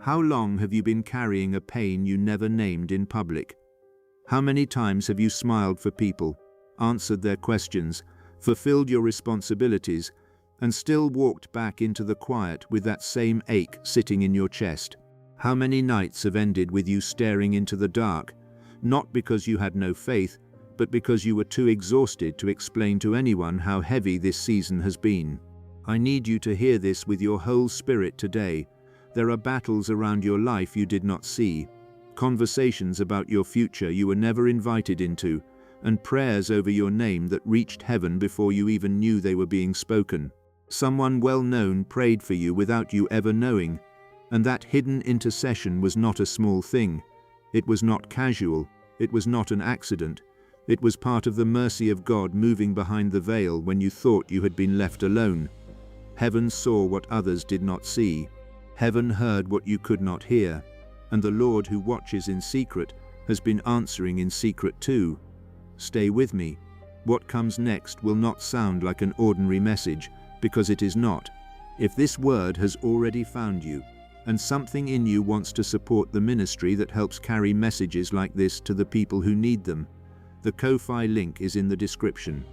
How long have you been carrying a pain you never named in public? How many times have you smiled for people, answered their questions, fulfilled your responsibilities, and still walked back into the quiet with that same ache sitting in your chest? How many nights have ended with you staring into the dark, not because you had no faith, but because you were too exhausted to explain to anyone how heavy this season has been? I need you to hear this with your whole spirit today. There are battles around your life you did not see, conversations about your future you were never invited into, and prayers over your name that reached heaven before you even knew they were being spoken. Someone well-known prayed for you without you ever knowing, and that hidden intercession was not a small thing. It was not casual. It was not an accident. It was part of the mercy of God moving behind the veil when you thought you had been left alone. Heaven saw what others did not see. Heaven heard what you could not hear. And the Lord who watches in secret has been answering in secret too. Stay with me. What comes next will not sound like an ordinary message, because it is not. If this word has already found you, and something in you wants to support the ministry that helps carry messages like this to the people who need them, the Ko-fi link is in the description.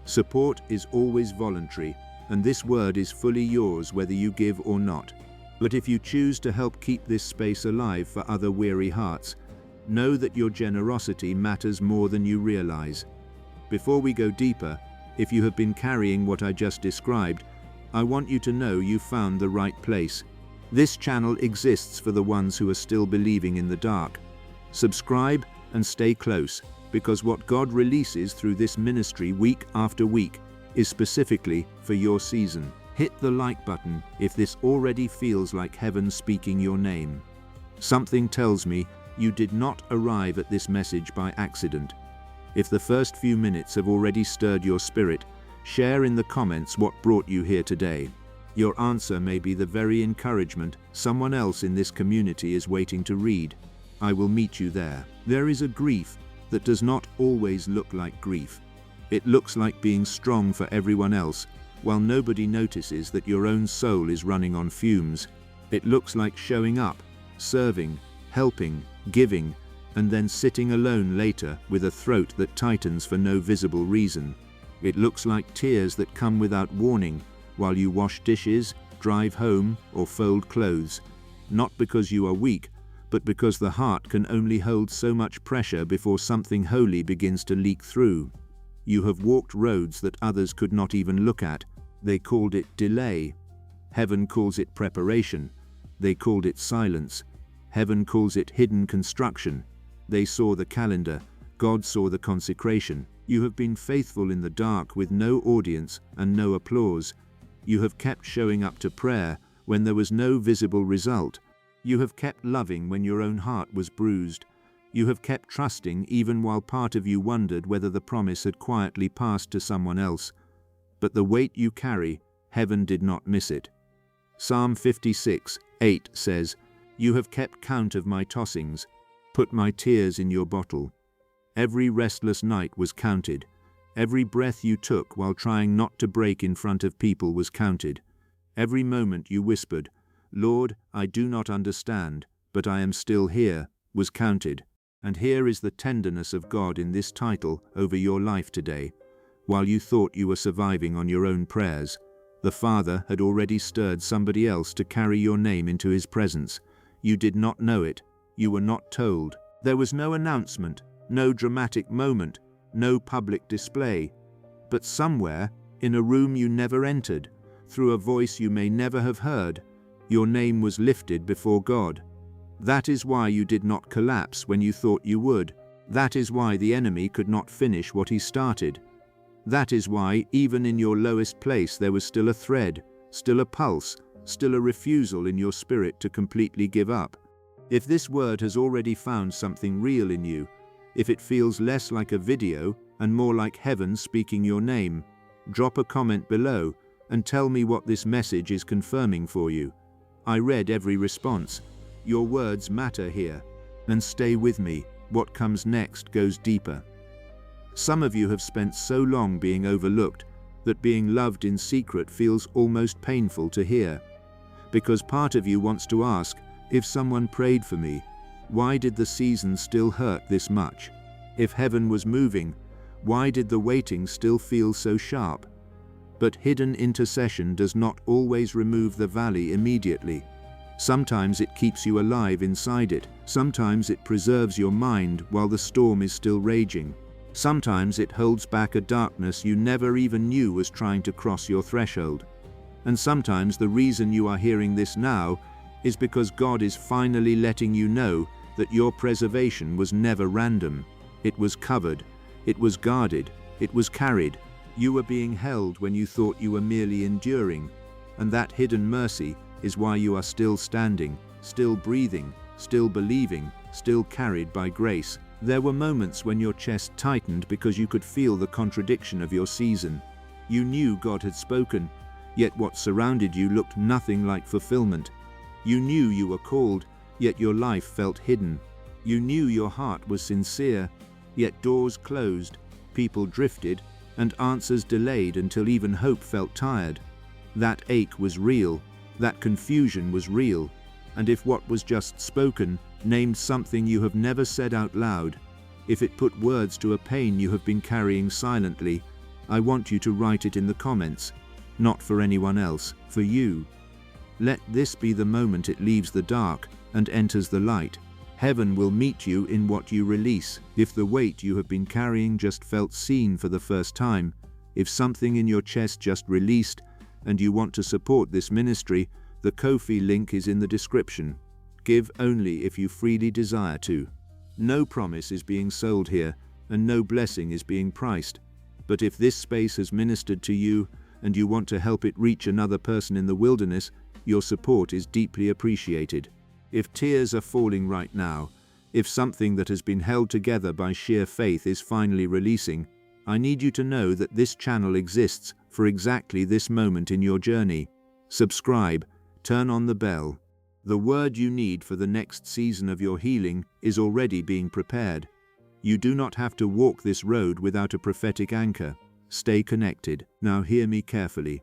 Support is always voluntary, and this word is fully yours whether you give or not. But if you choose to help keep this space alive for other weary hearts, know that your generosity matters more than you realize. Before we go deeper, if you have been carrying what I just described, I want you to know you found the right place. This channel exists for the ones who are still believing in the dark. Subscribe and stay close, because what God releases through this ministry week after week is specifically for your season. Hit the like button if this already feels like heaven speaking your name. Something tells me you did not arrive at this message by accident. If the first few minutes have already stirred your spirit, share in the comments what brought you here today. Your answer may be the very encouragement someone else in this community is waiting to read. I will meet you there. There is a grief that does not always look like grief. It looks like being strong for everyone else, while nobody notices that your own soul is running on fumes. It looks like showing up, serving, helping, giving, and then sitting alone later with a throat that tightens for no visible reason. It looks like tears that come without warning while you wash dishes, drive home, or fold clothes, not because you are weak, but because the heart can only hold so much pressure before something holy begins to leak through. You have walked roads that others could not even look at. They called it delay. Heaven calls it preparation. They called it silence. Heaven calls it hidden construction. They saw the calendar. God saw the consecration. You have been faithful in the dark with no audience and no applause. You have kept showing up to prayer when there was no visible result. You have kept loving when your own heart was bruised. You have kept trusting even while part of you wondered whether the promise had quietly passed to someone else. But the weight you carry, heaven did not miss it. Psalm 56:8 says, "You have kept count of my tossings, put my tears in your bottle." Every restless night was counted. Every breath you took while trying not to break in front of people was counted. Every moment you whispered, "Lord, I do not understand, but I am still here," was counted. And here is the tenderness of God in this title over your life today. While you thought you were surviving on your own prayers, the Father had already stirred somebody else to carry your name into His presence. You did not know it. You were not told. There was no announcement, no dramatic moment, no public display. But somewhere, in a room you never entered, through a voice you may never have heard, your name was lifted before God. That is why you did not collapse when you thought you would. That is why the enemy could not finish what he started. That is why, even in your lowest place, there was still a thread, still a pulse, still a refusal in your spirit to completely give up. If this word has already found something real in you, if it feels less like a video and more like heaven speaking your name, drop a comment below and tell me what this message is confirming for you. I read every response. Your words matter here. And stay with me. What comes next goes deeper. Some of you have spent so long being overlooked that being loved in secret feels almost painful to hear. Because part of you wants to ask, If someone prayed for me, why did the season still hurt this much? If heaven was moving, why did the waiting still feel so sharp? But hidden intercession does not always remove the valley immediately. Sometimes it keeps you alive inside it. Sometimes it preserves your mind while the storm is still raging. Sometimes it holds back a darkness you never even knew was trying to cross your threshold. And sometimes the reason you are hearing this now is because God is finally letting you know that your preservation was never random. It was covered, it was guarded, it was carried. You were being held when you thought you were merely enduring. And that hidden mercy is why you are still standing, still breathing, still believing, still carried by grace. There were moments when your chest tightened because you could feel the contradiction of your season. You knew God had spoken, yet what surrounded you looked nothing like fulfillment. You knew you were called, yet your life felt hidden. You knew your heart was sincere, yet doors closed, people drifted, and answers delayed until even hope felt tired. That ache was real, that confusion was real, and if what was just spoken named something you have never said out loud, if it put words to a pain you have been carrying silently, I want you to write it in the comments, not for anyone else, for you. Let this be the moment it leaves the dark and enters the light. Heaven will meet you in what you release. If the weight you have been carrying just felt seen for the first time, if something in your chest just released, and you want to support this ministry, the Ko-fi link is in the description. Give only if you freely desire to. No promise is being sold here, and no blessing is being priced. But if this space has ministered to you, and you want to help it reach another person in the wilderness, your support is deeply appreciated. If tears are falling right now, if something that has been held together by sheer faith is finally releasing, I need you to know that this channel exists for exactly this moment in your journey. Subscribe, turn on the bell. The word you need for the next season of your healing is already being prepared. You do not have to walk this road without a prophetic anchor. Stay connected. Now hear me carefully.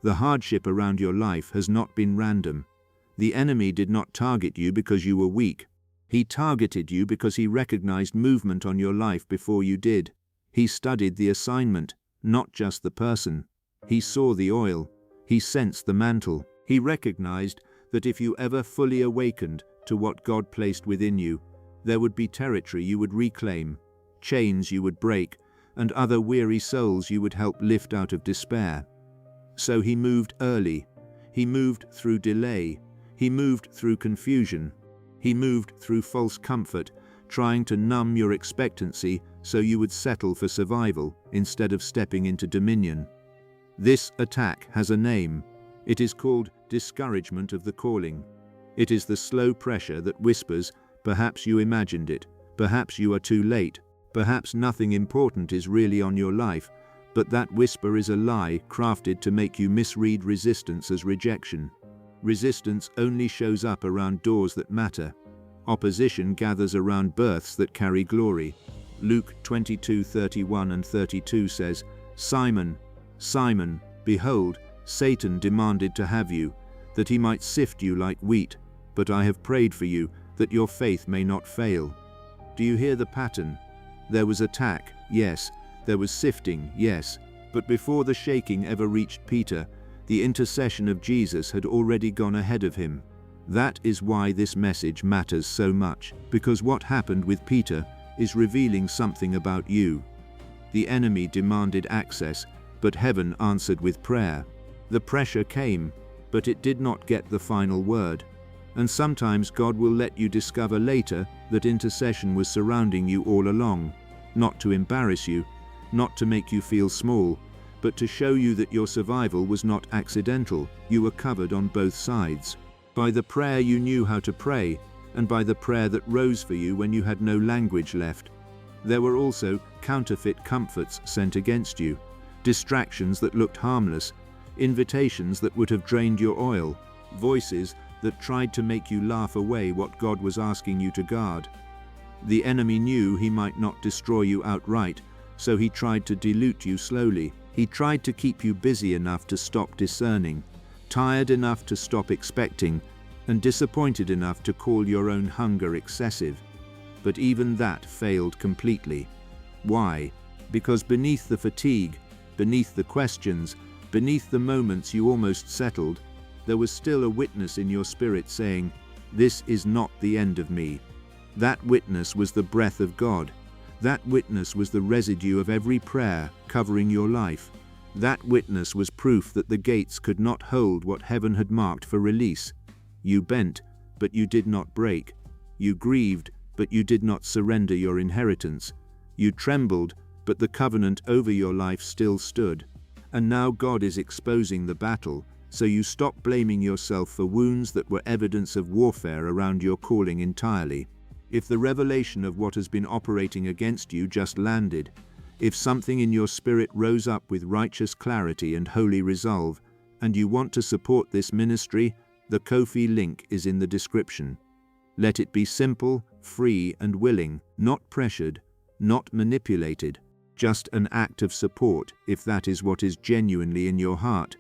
The hardship around your life has not been random. The enemy did not target you because you were weak. He targeted you because he recognized movement on your life before you did. He studied the assignment, not just the person. He saw the oil. He sensed the mantle. He recognized that if you ever fully awakened to what God placed within you, there would be territory you would reclaim, chains you would break, and other weary souls you would help lift out of despair. So he moved early. He moved through delay. He moved through confusion. He moved through false comfort, trying to numb your expectancy so you would settle for survival instead of stepping into dominion. This attack has a name. It is called discouragement of the calling. It is the slow pressure that whispers, perhaps you imagined it, perhaps you are too late, perhaps nothing important is really on your life, but that whisper is a lie crafted to make you misread resistance as rejection. Resistance only shows up around doors that matter. Opposition gathers around births that carry glory. Luke 22:31 and 32 says, Simon, Simon, behold, Satan demanded to have you, that he might sift you like wheat, but I have prayed for you, that your faith may not fail. Do you hear the pattern? There was attack, yes. There was sifting, yes. But before the shaking ever reached Peter, the intercession of Jesus had already gone ahead of him. That is why this message matters so much, because what happened with Peter is revealing something about you. The enemy demanded access, but heaven answered with prayer. The pressure came, but it did not get the final word. And sometimes God will let you discover later that intercession was surrounding you all along, not to embarrass you, not to make you feel small, but to show you that your survival was not accidental. You were covered on both sides. By the prayer you knew how to pray, and by the prayer that rose for you when you had no language left. There were also counterfeit comforts sent against you, distractions that looked harmless, invitations that would have drained your oil, voices that tried to make you laugh away what God was asking you to guard. The enemy knew he might not destroy you outright, so he tried to dilute you slowly. He tried to keep you busy enough to stop discerning, tired enough to stop expecting, and disappointed enough to call your own hunger excessive. But even that failed completely. Why? Because beneath the fatigue, beneath the questions, beneath the moments you almost settled, there was still a witness in your spirit saying, "This is not the end of me." That witness was the breath of God. That witness was the residue of every prayer covering your life. That witness was proof that the gates could not hold what heaven had marked for release. You bent, but you did not break. You grieved, but you did not surrender your inheritance. You trembled, but the covenant over your life still stood. And now God is exposing the battle, so you stop blaming yourself for wounds that were evidence of warfare around your calling entirely. If the revelation of what has been operating against you just landed, if something in your spirit rose up with righteous clarity and holy resolve, and you want to support this ministry, the Ko-fi link is in the description. Let it be simple, free, and willing, not pressured, not manipulated, just an act of support if that is what is genuinely in your heart.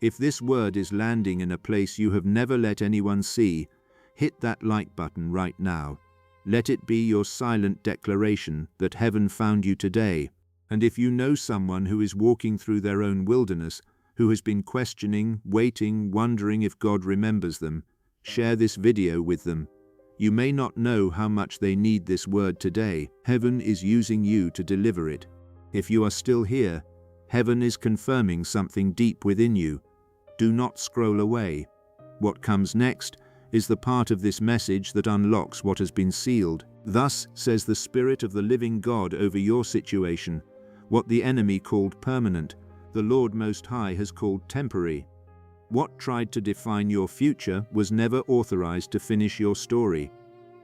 If this word is landing in a place you have never let anyone see, hit that like button right now. Let it be your silent declaration that heaven found you today. And if you know someone who is walking through their own wilderness, who has been questioning, waiting, wondering if God remembers them, share this video with them. You may not know how much they need this word today. Heaven is using you to deliver it. If you are still here, heaven is confirming something deep within you. Do not scroll away. What comes next is the part of this message that unlocks what has been sealed. Thus says the Spirit of the living God over your situation. What the enemy called permanent, the Lord Most High has called temporary. What tried to define your future was never authorized to finish your story.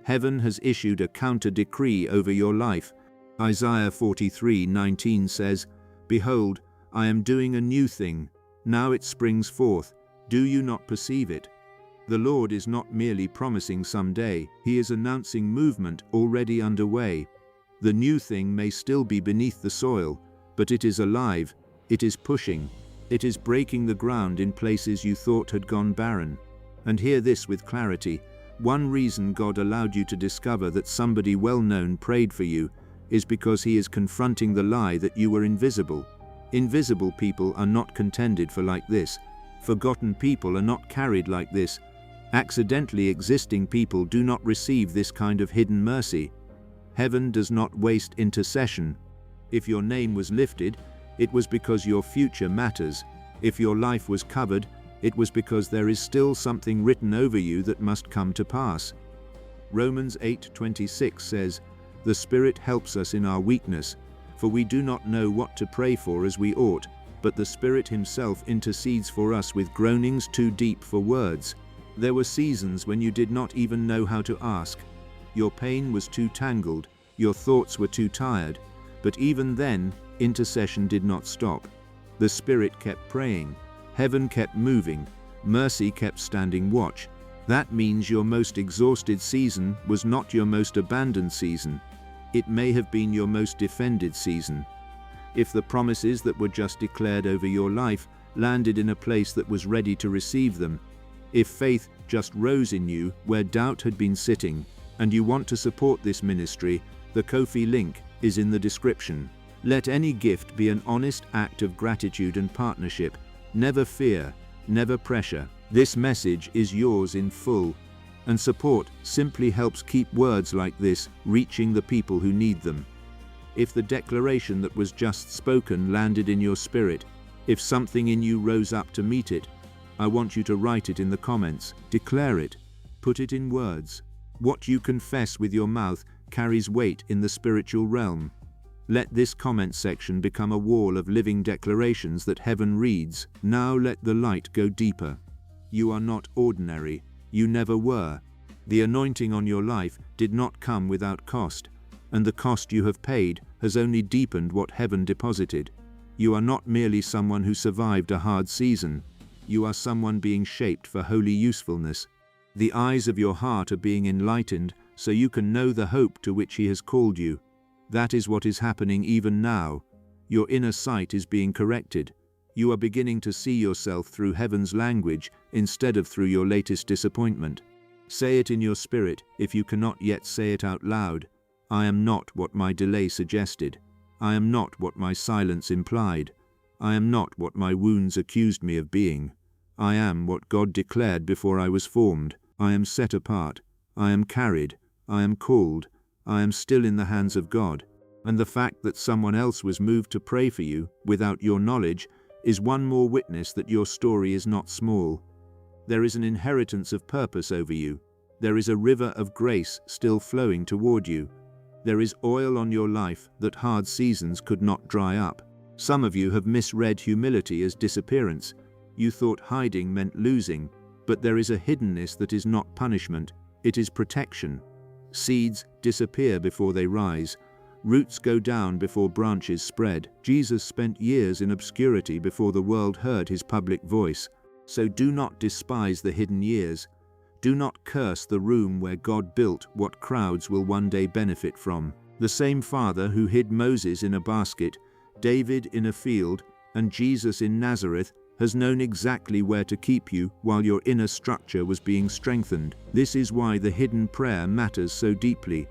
Heaven has issued a counter-decree over your life. Isaiah 43:19 says, "Behold, I am doing a new thing. Now it springs forth. Do you not perceive it?" The Lord is not merely promising someday, He is announcing movement already underway. The new thing may still be beneath the soil, but it is alive, it is pushing, it is breaking the ground in places you thought had gone barren. And hear this with clarity. One reason God allowed you to discover that somebody well-known prayed for you is because He is confronting the lie that you were invisible. Invisible people are not contended for like this. Forgotten people are not carried like this. Accidentally existing people do not receive this kind of hidden mercy. Heaven does not waste intercession. If your name was lifted, it was because your future matters. If your life was covered, it was because there is still something written over you that must come to pass. Romans 8:26 says, "The Spirit helps us in our weakness, for we do not know what to pray for as we ought, but the Spirit Himself intercedes for us with groanings too deep for words." There were seasons when you did not even know how to ask. Your pain was too tangled, your thoughts were too tired, but even then, intercession did not stop. The Spirit kept praying, heaven kept moving, mercy kept standing watch. That means your most exhausted season was not your most abandoned season. It may have been your most defended season. If the promises that were just declared over your life landed in a place that was ready to receive them, if faith just rose in you where doubt had been sitting, and you want to support this ministry, the Ko-fi link is in the description. Let any gift be an honest act of gratitude and partnership. Never fear, never pressure. This message is yours in full, and support simply helps keep words like this reaching the people who need them. If the declaration that was just spoken landed in your spirit, if something in you rose up to meet it, I want you to write it in the comments, declare it, put it in words. What you confess with your mouth carries weight in the spiritual realm. Let this comment section become a wall of living declarations that heaven reads. Now let the light go deeper. You are not ordinary. You never were. The anointing on your life did not come without cost, and the cost you have paid has only deepened what heaven deposited. You are not merely someone who survived a hard season. You are someone being shaped for holy usefulness. The eyes of your heart are being enlightened so you can know the hope to which He has called you. That is what is happening even now. Your inner sight is being corrected. You are beginning to see yourself through heaven's language instead of through your latest disappointment. Say it in your spirit if you cannot yet say it out loud. I am not what my delay suggested. I am not what my silence implied. I am not what my wounds accused me of being. I am what God declared before I was formed. I am set apart. I am carried. I am called. I am still in the hands of God. And the fact that someone else was moved to pray for you without your knowledge is one more witness that your story is not small. There is an inheritance of purpose over you. There is a river of grace still flowing toward you. There is oil on your life that hard seasons could not dry up. Some of you have misread humility as disappearance. You thought hiding meant losing, but there is a hiddenness that is not punishment, it is protection. Seeds disappear before they rise. Roots go down before branches spread. Jesus spent years in obscurity before the world heard his public voice. So do not despise the hidden years. Do not curse the room where God built what crowds will one day benefit from. The same Father who hid Moses in a basket, David in a field, and Jesus in Nazareth has known exactly where to keep you while your inner structure was being strengthened. This is why the hidden prayer matters so deeply.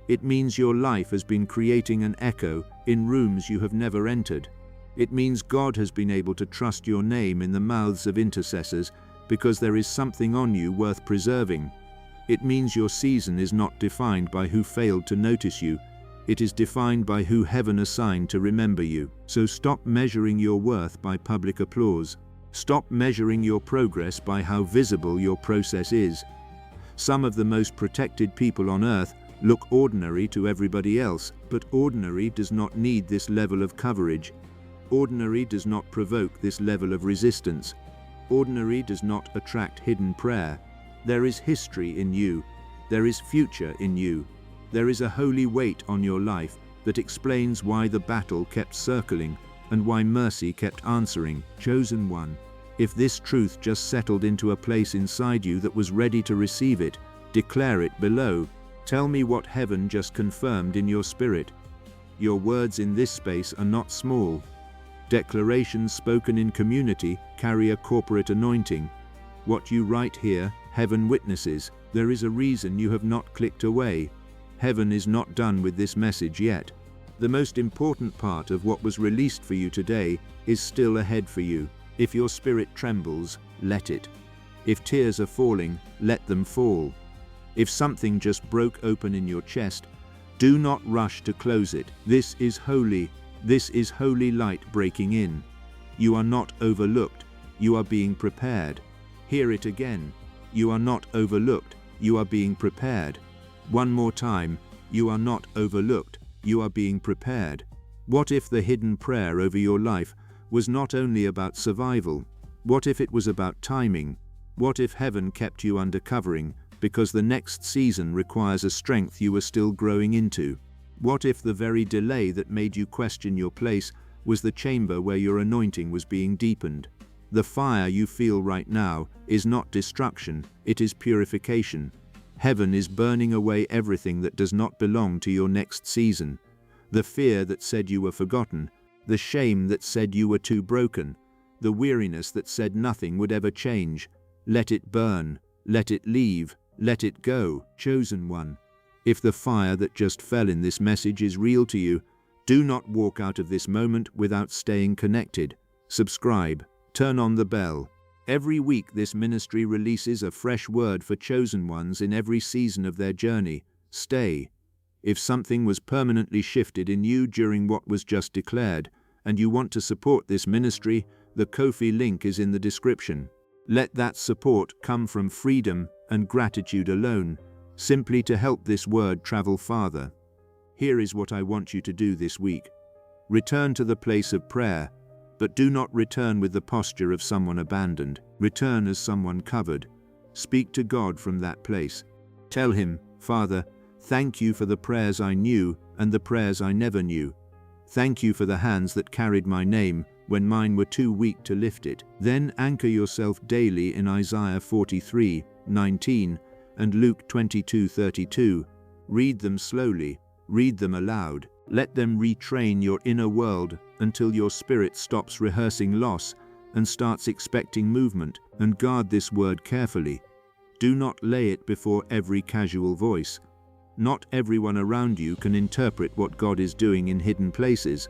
It means your life has been creating an echo in rooms you have never entered. It means God has been able to trust your name in the mouths of intercessors because there is something on you worth preserving. It means your season is not defined by who failed to notice you. It is defined by who heaven assigned to remember you. So stop measuring your worth by public applause. Stop measuring your progress by how visible your process is. Some of the most protected people on earth look ordinary to everybody else, but ordinary does not need this level of coverage. Ordinary does not provoke this level of resistance. Ordinary does not attract hidden prayer. There is history in you. There is future in you. There is a holy weight on your life that explains why the battle kept circling and why mercy kept answering. Chosen one, if this truth just settled into a place inside you that was ready to receive it, declare it below. Tell me what heaven just confirmed in your spirit. Your words in this space are not small. Declarations spoken in community carry a corporate anointing. What you write here, heaven witnesses. There is a reason you have not clicked away. Heaven is not done with this message yet. The most important part of what was released for you today is still ahead for you. If your spirit trembles, let it. If tears are falling, let them fall. If something just broke open in your chest, do not rush to close it. This is holy. This is holy light breaking in. You are not overlooked. You are being prepared. Hear it again. You are not overlooked. You are being prepared. One more time. You are not overlooked. You are being prepared. What if the hidden prayer over your life was not only about survival? What if it was about timing? What if heaven kept you under covering because the next season requires a strength you are still growing into? What if the very delay that made you question your place was the chamber where your anointing was being deepened? The fire you feel right now is not destruction, it is purification. Heaven is burning away everything that does not belong to your next season. The fear that said you were forgotten, the shame that said you were too broken, the weariness that said nothing would ever change. Let it burn, let it leave, let it go, chosen one. If the fire that just fell in this message is real to you, do not walk out of this moment without staying connected. Subscribe, turn on the bell. Every week this ministry releases a fresh word for chosen ones in every season of their journey. Stay. If something was permanently shifted in you during what was just declared, and you want to support this ministry, the Ko-fi link is in the description. Let that support come from freedom and gratitude alone, simply to help this word travel farther. Here is what I want you to do this week. Return to the place of prayer, but do not return with the posture of someone abandoned. Return as someone covered. Speak to God from that place. Tell him, Father, thank you for the prayers I knew and the prayers I never knew. Thank you for the hands that carried my name when mine were too weak to lift it. Then anchor yourself daily in Isaiah 43:19 and Luke 22:32. Read them slowly, read them aloud. Let them retrain your inner world until your spirit stops rehearsing loss and starts expecting movement, and guard this word carefully. Do not lay it before every casual voice. Not everyone around you can interpret what God is doing in hidden places.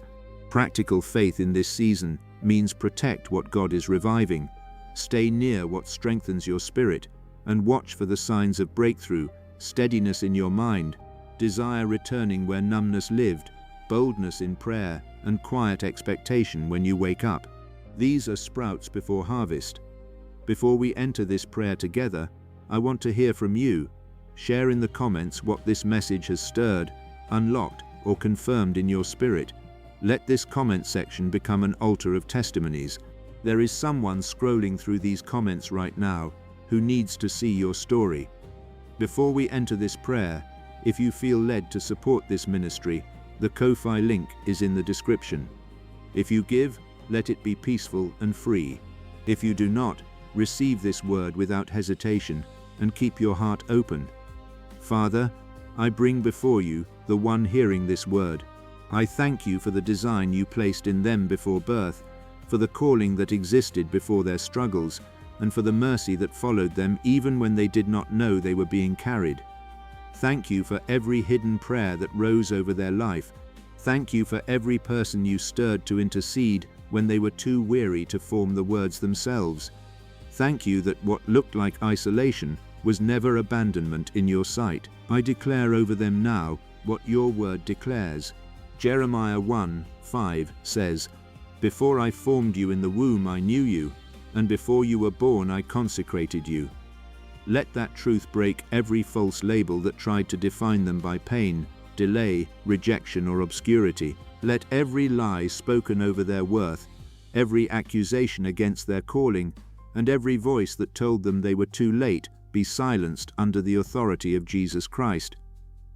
Practical faith in this season means protect what God is reviving, stay near what strengthens your spirit, and watch for the signs of breakthrough, steadiness in your mind, desire returning where numbness lived, boldness in prayer, and quiet expectation when you wake up. These are sprouts before harvest. Before we enter this prayer together, I want to hear from you. Share in the comments what this message has stirred, unlocked, or confirmed in your spirit. Let this comment section become an altar of testimonies. There is someone scrolling through these comments right now who needs to see your story. Before we enter this prayer, if you feel led to support this ministry, the Ko-fi link is in the description. If you give, let it be peaceful and free. If you do not, receive this word without hesitation and keep your heart open. Father, I bring before you the one hearing this word. I thank you for the design you placed in them before birth, for the calling that existed before their struggles, and for the mercy that followed them even when they did not know they were being carried. Thank you for every hidden prayer that rose over their life. Thank you for every person you stirred to intercede when they were too weary to form the words themselves. Thank you that what looked like isolation was never abandonment in your sight. I declare over them now what your word declares. Jeremiah 1:5 says, "Before I formed you in the womb I knew you, and before you were born I consecrated you." Let that truth break every false label that tried to define them by pain, delay, rejection, or obscurity. Let every lie spoken over their worth, every accusation against their calling, and every voice that told them they were too late be silenced under the authority of Jesus Christ.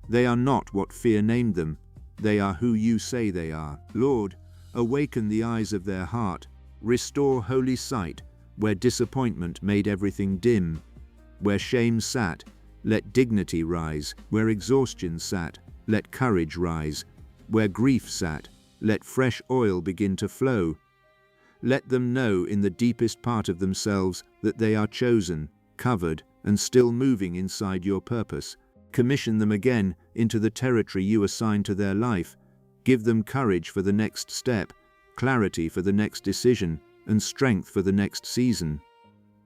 They are not what fear named them. They are who you say they are. Lord, awaken the eyes of their heart. Restore holy sight where disappointment made everything dim. Where shame sat, let dignity rise. Where exhaustion sat, let courage rise. Where grief sat, let fresh oil begin to flow. Let them know in the deepest part of themselves that they are chosen, covered, and still moving inside your purpose. Commission them again into the territory you assign to their life. Give them courage for the next step, clarity for the next decision, and strength for the next season.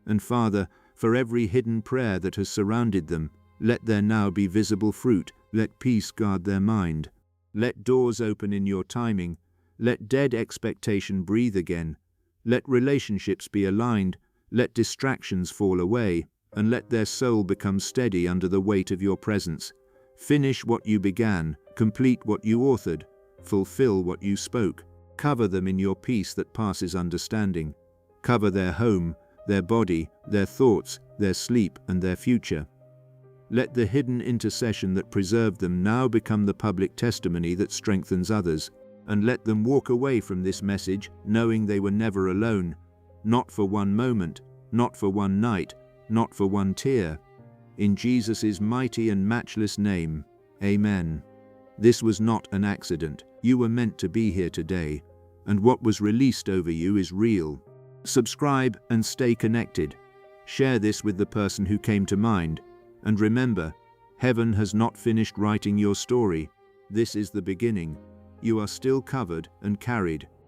And Father, for every hidden prayer that has surrounded them, let there now be visible fruit. Let peace guard their mind. Let doors open in your timing. Let dead expectation breathe again. Let relationships be aligned. Let distractions fall away, and let their soul become steady under the weight of your presence. Finish what you began, complete what you authored, fulfill what you spoke. Cover them in your peace that passes understanding. Cover their home, their body, their thoughts, their sleep, and their future. Let the hidden intercession that preserved them now become the public testimony that strengthens others. And let them walk away from this message knowing they were never alone, not for one moment, not for one night, not for one tear. In Jesus' mighty and matchless name, Amen. This was not an accident. You were meant to be here today, and what was released over you is real. Subscribe and stay connected. Share this with the person who came to mind. And remember, heaven has not finished writing your story. This is the beginning. You are still covered and carried.